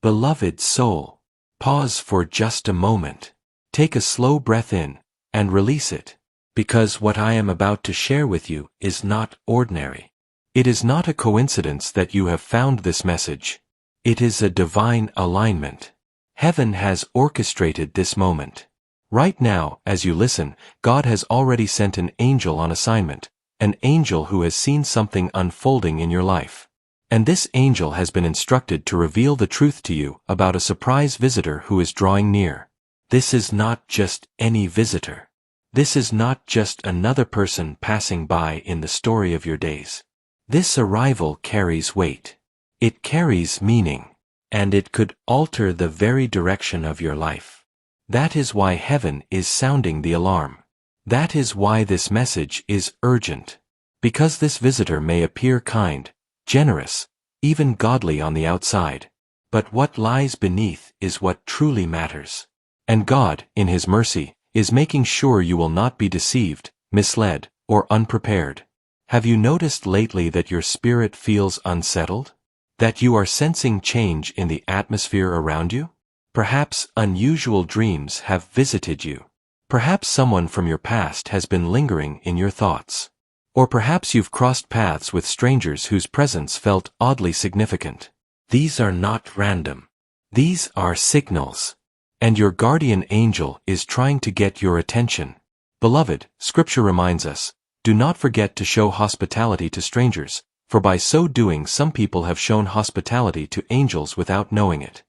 Beloved soul, pause for just a moment. Take a slow breath in, and release it, because what I am about to share with you is not ordinary. It is not a coincidence that you have found this message. It is a divine alignment. Heaven has orchestrated this moment. Right now, as you listen, God has already sent an angel on assignment, an angel who has seen something unfolding in your life. And this angel has been instructed to reveal the truth to you about a surprise visitor who is drawing near. This is not just any visitor. This is not just another person passing by in the story of your days. This arrival carries weight. It carries meaning. And it could alter the very direction of your life. That is why heaven is sounding the alarm. That is why this message is urgent. Because this visitor may appear kind, generous, even godly on the outside. But what lies beneath is what truly matters. And God, in His mercy, is making sure you will not be deceived, misled, or unprepared. Have you noticed lately that your spirit feels unsettled? That you are sensing change in the atmosphere around you? Perhaps unusual dreams have visited you. Perhaps someone from your past has been lingering in your thoughts. Or perhaps you've crossed paths with strangers whose presence felt oddly significant. These are not random. These are signals. And your guardian angel is trying to get your attention. Beloved, Scripture reminds us, do not forget to show hospitality to strangers, for by so doing some people have shown hospitality to angels without knowing it.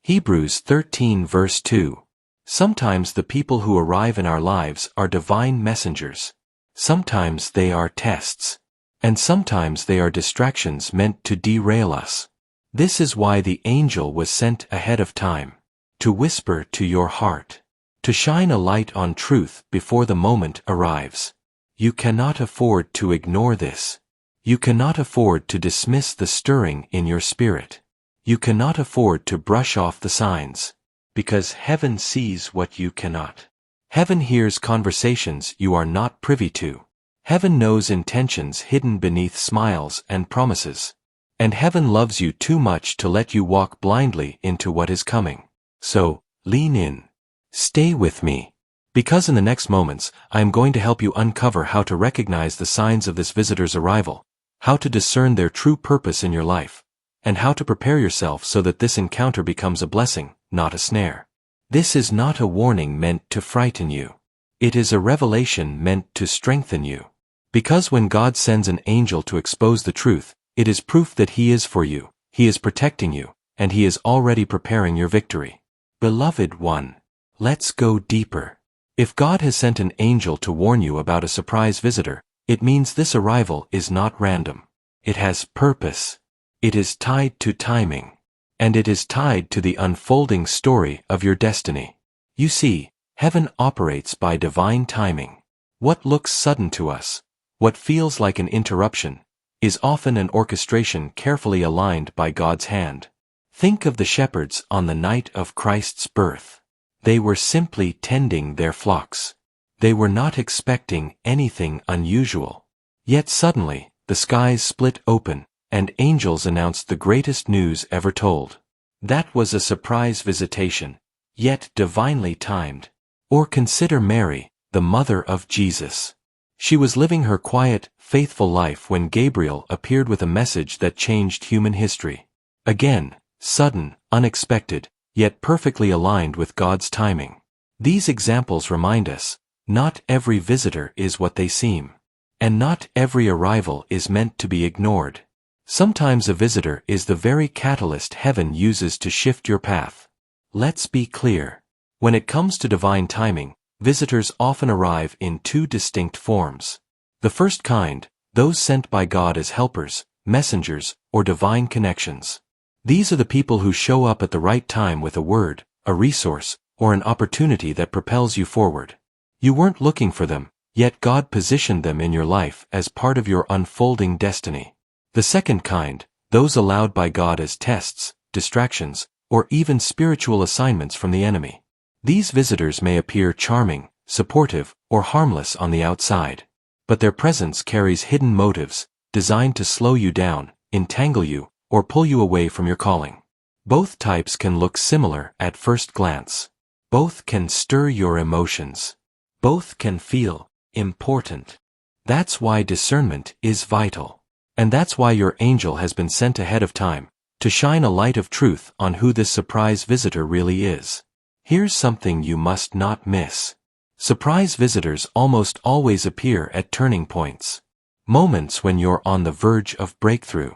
Hebrews 13 verse 2. Sometimes the people who arrive in our lives are divine messengers. Sometimes they are tests. And sometimes they are distractions meant to derail us. This is why the angel was sent ahead of time. To whisper to your heart. To shine a light on truth before the moment arrives. You cannot afford to ignore this. You cannot afford to dismiss the stirring in your spirit. You cannot afford to brush off the signs. Because heaven sees what you cannot. Heaven hears conversations you are not privy to. Heaven knows intentions hidden beneath smiles and promises. And heaven loves you too much to let you walk blindly into what is coming. So, lean in. Stay with me. Because in the next moments, I am going to help you uncover how to recognize the signs of this visitor's arrival, how to discern their true purpose in your life, and how to prepare yourself so that this encounter becomes a blessing, not a snare. This is not a warning meant to frighten you. It is a revelation meant to strengthen you. Because when God sends an angel to expose the truth, it is proof that He is for you, He is protecting you, and He is already preparing your victory. Beloved one, let's go deeper. If God has sent an angel to warn you about a surprise visitor, it means this arrival is not random. It has purpose. It is tied to timing. And it is tied to the unfolding story of your destiny. You see, heaven operates by divine timing. What looks sudden to us, what feels like an interruption, is often an orchestration carefully aligned by God's hand. Think of the shepherds on the night of Christ's birth. They were simply tending their flocks. They were not expecting anything unusual. Yet suddenly, the skies split open, and angels announced the greatest news ever told. That was a surprise visitation, yet divinely timed. Or consider Mary, the mother of Jesus. She was living her quiet, faithful life when Gabriel appeared with a message that changed human history. Again, sudden, unexpected, yet perfectly aligned with God's timing. These examples remind us, not every visitor is what they seem. And not every arrival is meant to be ignored. Sometimes a visitor is the very catalyst heaven uses to shift your path. Let's be clear. When it comes to divine timing, visitors often arrive in two distinct forms. The first kind, those sent by God as helpers, messengers, or divine connections. These are the people who show up at the right time with a word, a resource, or an opportunity that propels you forward. You weren't looking for them, yet God positioned them in your life as part of your unfolding destiny. The second kind, those allowed by God as tests, distractions, or even spiritual assignments from the enemy. These visitors may appear charming, supportive, or harmless on the outside. But their presence carries hidden motives, designed to slow you down, entangle you, or pull you away from your calling. Both types can look similar at first glance. Both can stir your emotions. Both can feel important. That's why discernment is vital. And that's why your angel has been sent ahead of time, to shine a light of truth on who this surprise visitor really is. Here's something you must not miss. Surprise visitors almost always appear at turning points. Moments when you're on the verge of breakthrough.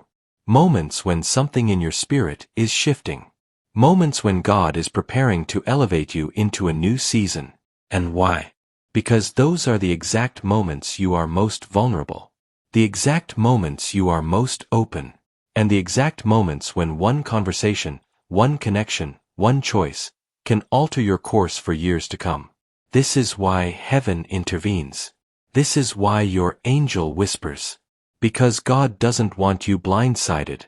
Moments when something in your spirit is shifting. Moments when God is preparing to elevate you into a new season. And why? Because those are the exact moments you are most vulnerable. The exact moments you are most open. And the exact moments when one conversation, one connection, one choice, can alter your course for years to come. This is why heaven intervenes. This is why your angel whispers. Because God doesn't want you blindsided.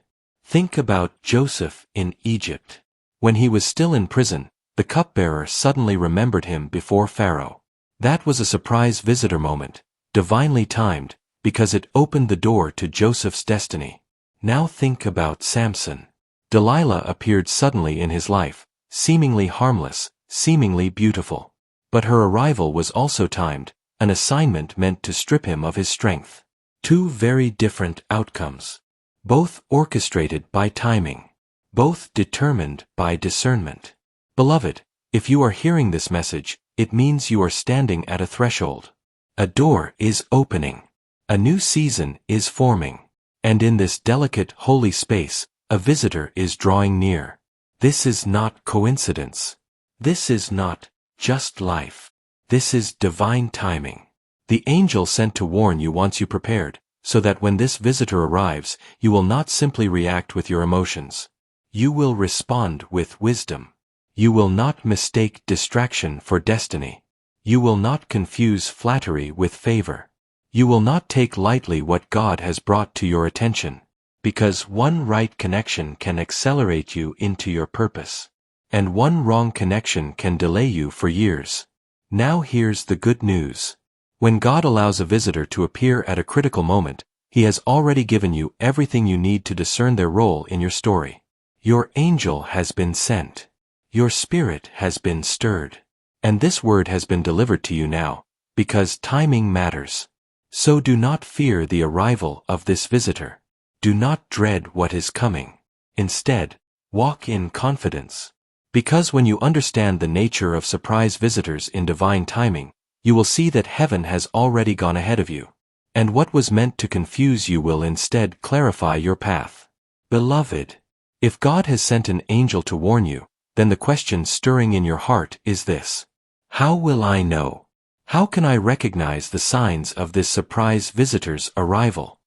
Think about Joseph in Egypt. When he was still in prison, the cupbearer suddenly remembered him before Pharaoh. That was a surprise visitor moment, divinely timed, because it opened the door to Joseph's destiny. Now think about Samson. Delilah appeared suddenly in his life, seemingly harmless, seemingly beautiful. But her arrival was also timed, an assignment meant to strip him of his strength. Two very different outcomes. Both orchestrated by timing. Both determined by discernment. Beloved, if you are hearing this message, it means you are standing at a threshold. A door is opening. A new season is forming. And in this delicate, holy space, a visitor is drawing near. This is not coincidence. This is not just life. This is divine timing. The angel sent to warn you wants you prepared, so that when this visitor arrives, you will not simply react with your emotions. You will respond with wisdom. You will not mistake distraction for destiny. You will not confuse flattery with favor. You will not take lightly what God has brought to your attention, because one right connection can accelerate you into your purpose, and one wrong connection can delay you for years. Now here's the good news. When God allows a visitor to appear at a critical moment, He has already given you everything you need to discern their role in your story. Your angel has been sent. Your spirit has been stirred. And this word has been delivered to you now, because timing matters. So do not fear the arrival of this visitor. Do not dread what is coming. Instead, walk in confidence. Because when you understand the nature of surprise visitors in divine timing, you will see that heaven has already gone ahead of you. And what was meant to confuse you will instead clarify your path. Beloved, if God has sent an angel to warn you, then the question stirring in your heart is this: how will I know? How can I recognize the signs of this surprise visitor's arrival?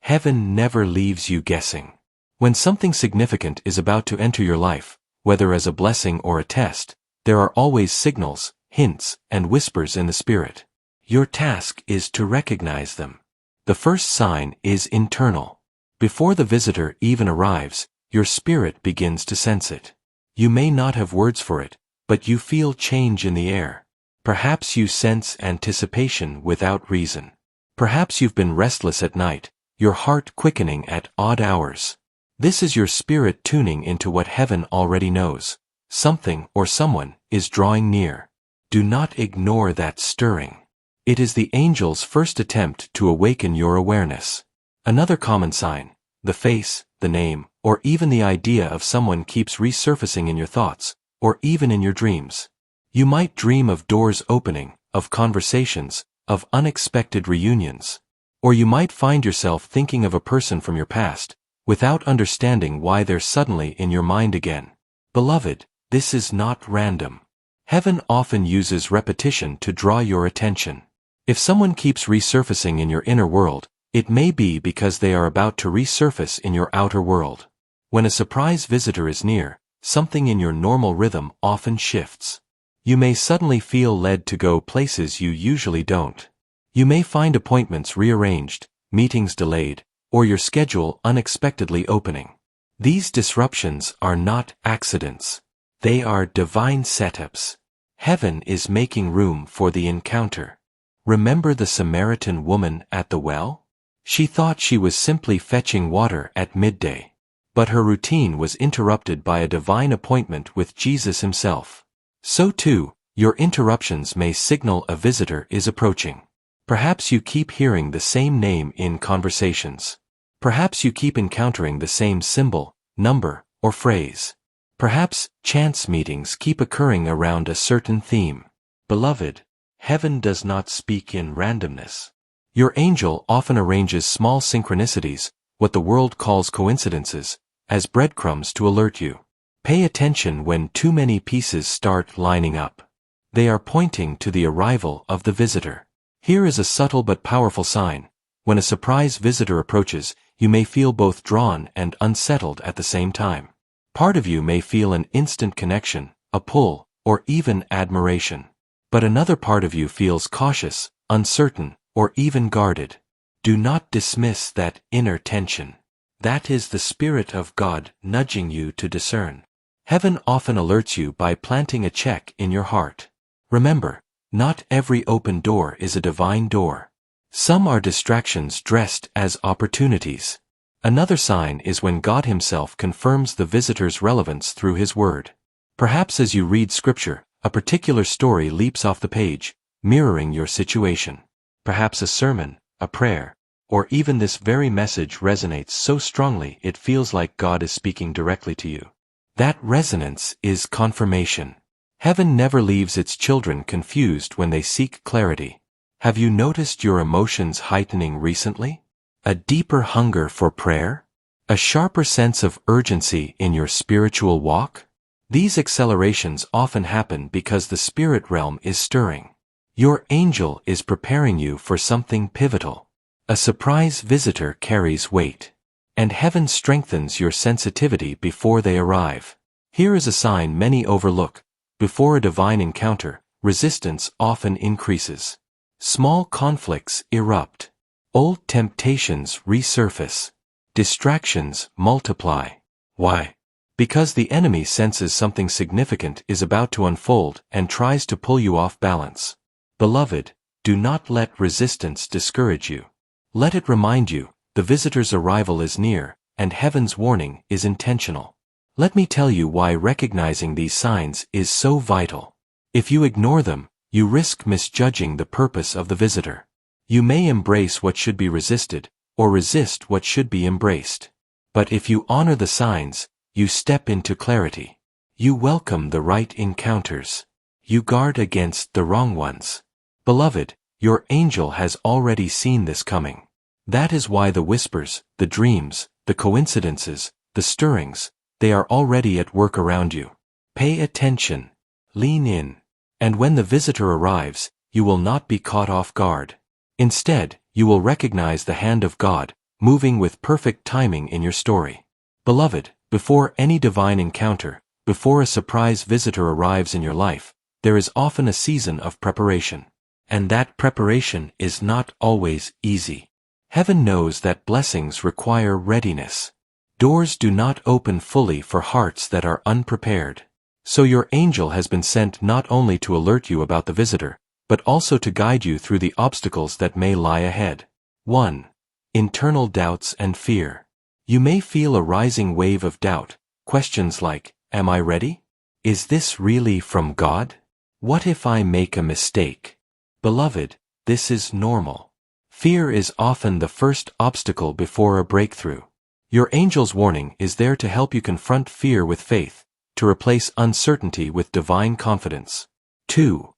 Heaven never leaves you guessing. When something significant is about to enter your life, whether as a blessing or a test, there are always signals, hints, and whispers in the spirit. Your task is to recognize them. The first sign is internal. Before the visitor even arrives, your spirit begins to sense it. You may not have words for it, but you feel change in the air. Perhaps you sense anticipation without reason. Perhaps you've been restless at night, your heart quickening at odd hours. This is your spirit tuning into what heaven already knows. Something or someone is drawing near. Do not ignore that stirring. It is the angel's first attempt to awaken your awareness. Another common sign, the face, the name, or even the idea of someone keeps resurfacing in your thoughts, or even in your dreams. You might dream of doors opening, of conversations, of unexpected reunions. Or you might find yourself thinking of a person from your past, without understanding why they're suddenly in your mind again. Beloved, this is not random. Heaven often uses repetition to draw your attention. If someone keeps resurfacing in your inner world, it may be because they are about to resurface in your outer world. When a surprise visitor is near, something in your normal rhythm often shifts. You may suddenly feel led to go places you usually don't. You may find appointments rearranged, meetings delayed, or your schedule unexpectedly opening. These disruptions are not accidents. They are divine setups. Heaven is making room for the encounter. Remember the Samaritan woman at the well? She thought she was simply fetching water at midday. But her routine was interrupted by a divine appointment with Jesus himself. So too, your interruptions may signal a visitor is approaching. Perhaps you keep hearing the same name in conversations. Perhaps you keep encountering the same symbol, number, or phrase. Perhaps chance meetings keep occurring around a certain theme. Beloved, heaven does not speak in randomness. Your angel often arranges small synchronicities, what the world calls coincidences, as breadcrumbs to alert you. Pay attention when too many pieces start lining up. They are pointing to the arrival of the visitor. Here is a subtle but powerful sign. When a surprise visitor approaches, you may feel both drawn and unsettled at the same time. Part of you may feel an instant connection, a pull, or even admiration. But another part of you feels cautious, uncertain, or even guarded. Do not dismiss that inner tension. That is the Spirit of God nudging you to discern. Heaven often alerts you by planting a check in your heart. Remember, not every open door is a divine door. Some are distractions dressed as opportunities. Another sign is when God himself confirms the visitor's relevance through his word. Perhaps as you read scripture, a particular story leaps off the page, mirroring your situation. Perhaps a sermon, a prayer, or even this very message resonates so strongly it feels like God is speaking directly to you. That resonance is confirmation. Heaven never leaves its children confused when they seek clarity. Have you noticed your emotions heightening recently? A deeper hunger for prayer? A sharper sense of urgency in your spiritual walk? These accelerations often happen because the spirit realm is stirring. Your angel is preparing you for something pivotal. A surprise visitor carries weight, and heaven strengthens your sensitivity before they arrive. Here is a sign many overlook. Before a divine encounter, resistance often increases. Small conflicts erupt. Old temptations resurface. Distractions multiply. Why? Because the enemy senses something significant is about to unfold and tries to pull you off balance. Beloved, do not let resistance discourage you. Let it remind you, the visitor's arrival is near, and heaven's warning is intentional. Let me tell you why recognizing these signs is so vital. If you ignore them, you risk misjudging the purpose of the visitor. You may embrace what should be resisted, or resist what should be embraced. But if you honor the signs, you step into clarity. You welcome the right encounters. You guard against the wrong ones. Beloved, your angel has already seen this coming. That is why the whispers, the dreams, the coincidences, the stirrings, they are already at work around you. Pay attention. Lean in. And when the visitor arrives, you will not be caught off guard. Instead, you will recognize the hand of God, moving with perfect timing in your story. Beloved, before any divine encounter, before a surprise visitor arrives in your life, there is often a season of preparation. And that preparation is not always easy. Heaven knows that blessings require readiness. Doors do not open fully for hearts that are unprepared. So your angel has been sent not only to alert you about the visitor, but also to guide you through the obstacles that may lie ahead. 1. Internal doubts and fear. You may feel a rising wave of doubt, questions like, am I ready? Is this really from God? What if I make a mistake? Beloved, this is normal. Fear is often the first obstacle before a breakthrough. Your angel's warning is there to help you confront fear with faith, to replace uncertainty with divine confidence. 2.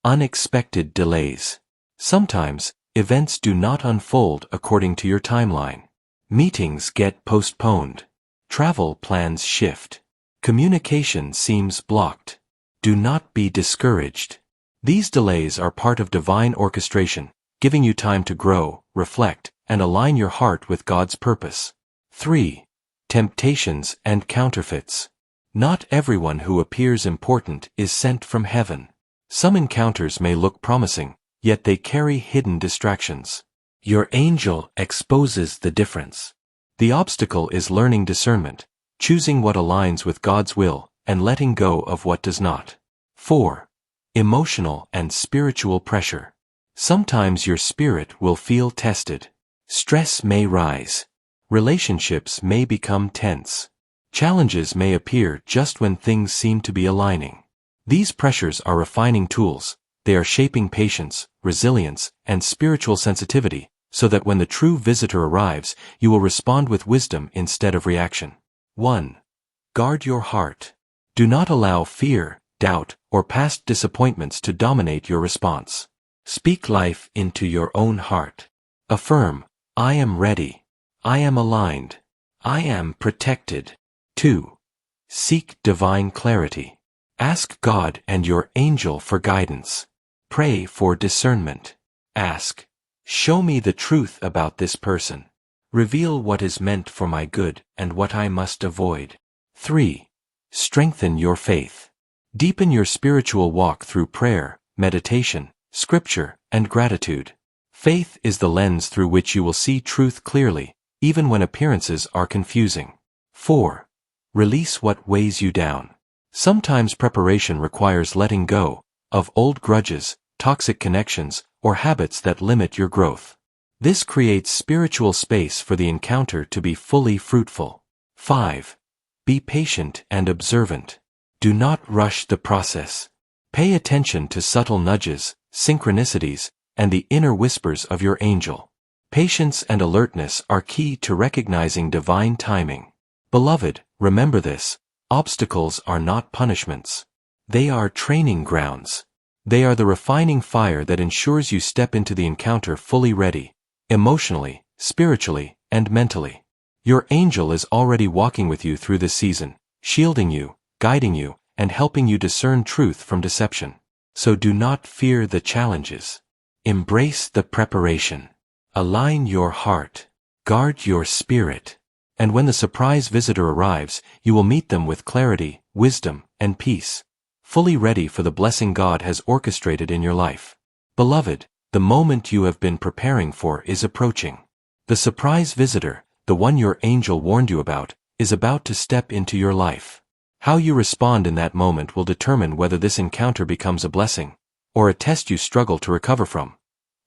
Unexpected delays. Sometimes, events do not unfold according to your timeline. Meetings get postponed. Travel plans shift. Communication seems blocked. Do not be discouraged. These delays are part of divine orchestration, giving you time to grow, reflect, and align your heart with God's purpose. 3. Temptations and counterfeits. Not everyone who appears important is sent from heaven. Some encounters may look promising, yet they carry hidden distractions. Your angel exposes the difference. The obstacle is learning discernment, choosing what aligns with God's will, and letting go of what does not. 4. Emotional and spiritual pressure. Sometimes your spirit will feel tested. Stress may rise. Relationships may become tense. Challenges may appear just when things seem to be aligning. These pressures are refining tools. They are shaping patience, resilience, and spiritual sensitivity, so that when the true visitor arrives, you will respond with wisdom instead of reaction. 1. Guard your heart. Do not allow fear, doubt, or past disappointments to dominate your response. Speak life into your own heart. Affirm, I am ready. I am aligned. I am protected. 2. Seek divine clarity. Ask God and your angel for guidance. Pray for discernment. Ask, show me the truth about this person. Reveal what is meant for my good and what I must avoid. 3. Strengthen your faith. Deepen your spiritual walk through prayer, meditation, scripture, and gratitude. Faith is the lens through which you will see truth clearly, even when appearances are confusing. 4. Release what weighs you down. Sometimes preparation requires letting go of old grudges, toxic connections, or habits that limit your growth. This creates spiritual space for the encounter to be fully fruitful. 5. Be patient and observant. Do not rush the process. Pay attention to subtle nudges, synchronicities, and the inner whispers of your angel. Patience and alertness are key to recognizing divine timing. Beloved, remember this: obstacles are not punishments. They are training grounds. They are the refining fire that ensures you step into the encounter fully ready, emotionally, spiritually, and mentally. Your angel is already walking with you through this season, shielding you, guiding you, and helping you discern truth from deception. So do not fear the challenges. Embrace the preparation. Align your heart. Guard your spirit. And when the surprise visitor arrives, you will meet them with clarity, wisdom, and peace, fully ready for the blessing God has orchestrated in your life. Beloved, the moment you have been preparing for is approaching. The surprise visitor, the one your angel warned you about, is about to step into your life. How you respond in that moment will determine whether this encounter becomes a blessing or a test you struggle to recover from.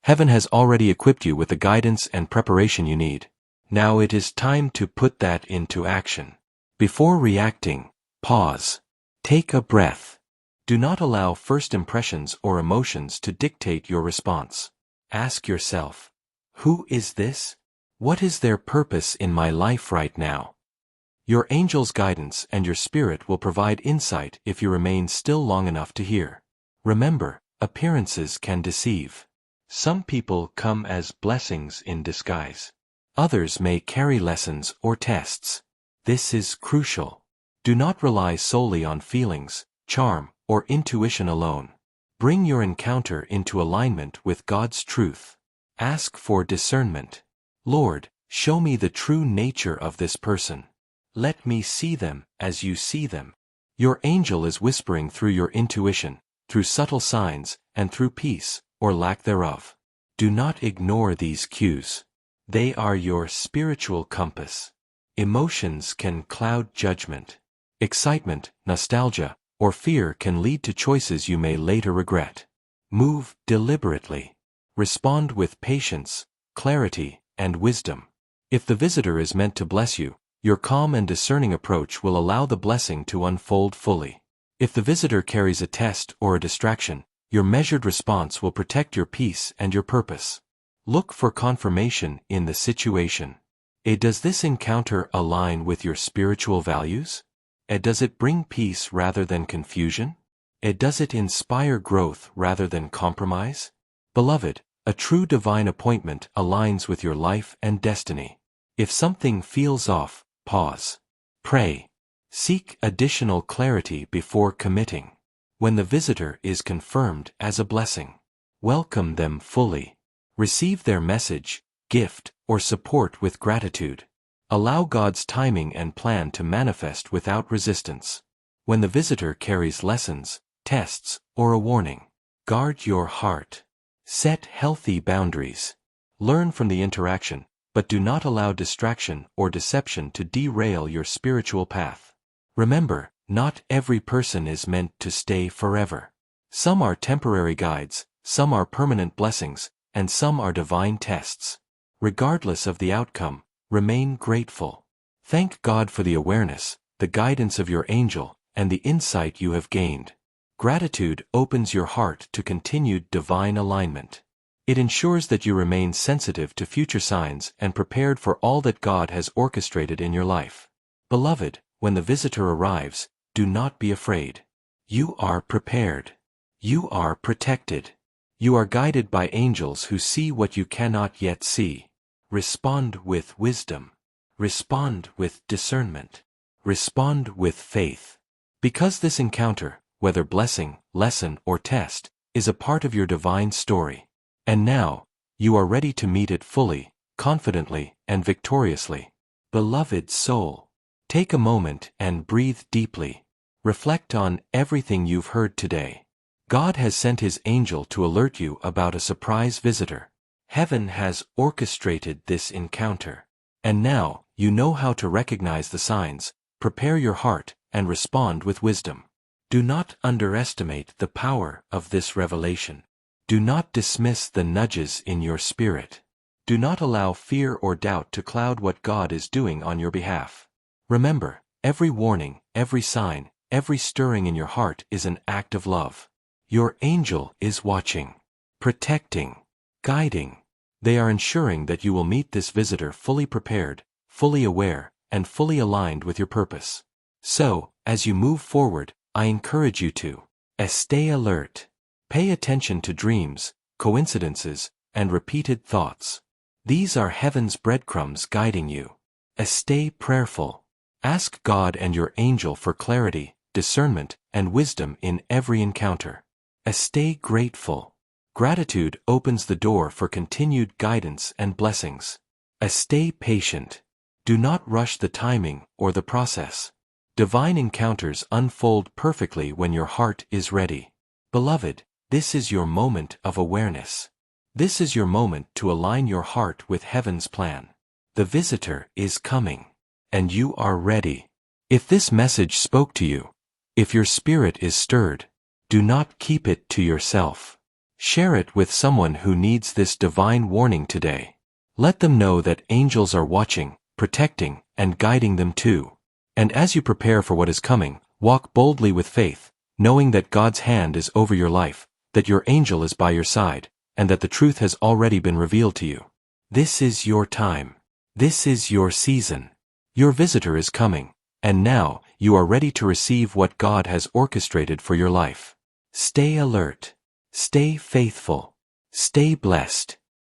Heaven has already equipped you with the guidance and preparation you need. Now it is time to put that into action. Before reacting, pause. Take a breath. Do not allow first impressions or emotions to dictate your response. Ask yourself, who is this? What is their purpose in my life right now? Your angel's guidance and your spirit will provide insight if you remain still long enough to hear. Remember, appearances can deceive. Some people come as blessings in disguise. Others may carry lessons or tests. This is crucial. Do not rely solely on feelings, charm, or intuition alone. Bring your encounter into alignment with God's truth. Ask for discernment. Lord, show me the true nature of this person. Let me see them as you see them. Your angel is whispering through your intuition, through subtle signs, and through peace, or lack thereof. Do not ignore these cues. They are your spiritual compass. Emotions can cloud judgment. Excitement, nostalgia, or fear can lead to choices you may later regret. Move deliberately. Respond with patience, clarity, and wisdom. If the visitor is meant to bless you, your calm and discerning approach will allow the blessing to unfold fully. If the visitor carries a test or a distraction, your measured response will protect your peace and your purpose. Look for confirmation in the situation. Does this encounter align with your spiritual values? Does it bring peace rather than confusion? Does it inspire growth rather than compromise? Beloved, a true divine appointment aligns with your life and destiny. If something feels off, pause. Pray. Seek additional clarity before committing. When the visitor is confirmed as a blessing, welcome them fully. Receive their message, gift, or support with gratitude. Allow God's timing and plan to manifest without resistance. When the visitor carries lessons, tests, or a warning, guard your heart. Set healthy boundaries. Learn from the interaction, but do not allow distraction or deception to derail your spiritual path. Remember, not every person is meant to stay forever. Some are temporary guides, some are permanent blessings, and some are divine tests. Regardless of the outcome, Remain grateful. Thank God for the awareness, the guidance of your angel, and the insight you have gained. Gratitude opens your heart to continued divine alignment. It ensures that you remain sensitive to future signs and prepared for all that God has orchestrated in your life. Beloved, when the visitor arrives, do not be afraid. You are prepared. You are protected. You are guided by angels who see what you cannot yet see. Respond with wisdom. Respond with discernment. Respond with faith. Because this encounter, whether blessing, lesson, or test, is a part of your divine story. And now, you are ready to meet it fully, confidently, and victoriously. Beloved soul, take a moment and breathe deeply. Reflect on everything you've heard today. God has sent His angel to alert you about a surprise visitor. Heaven has orchestrated this encounter. And now, you know how to recognize the signs, prepare your heart, and respond with wisdom. Do not underestimate the power of this revelation. Do not dismiss the nudges in your spirit. Do not allow fear or doubt to cloud what God is doing on your behalf. Remember, every warning, every sign, every stirring in your heart is an act of love. Your angel is watching, protecting, guiding. They are ensuring that you will meet this visitor fully prepared, fully aware, and fully aligned with your purpose. So, as you move forward, I encourage you to stay alert. Pay attention to dreams, coincidences, and repeated thoughts. These are heaven's breadcrumbs guiding you. Stay prayerful. Ask God and your angel for clarity, discernment, and wisdom in every encounter. Stay grateful. Gratitude opens the door for continued guidance and blessings. Stay patient. Do not rush the timing or the process. Divine encounters unfold perfectly when your heart is ready. Beloved, this is your moment of awareness. This is your moment to align your heart with heaven's plan. The visitor is coming, and you are ready. If this message spoke to you, if your spirit is stirred, do not keep it to yourself. Share it with someone who needs this divine warning today. Let them know that angels are watching, protecting, and guiding them too. And as you prepare for what is coming, walk boldly with faith, knowing that God's hand is over your life, that your angel is by your side, and that the truth has already been revealed to you. This is your time. This is your season. Your visitor is coming, and now you are ready to receive what God has orchestrated for your life. Stay alert. Stay faithful. Stay blessed.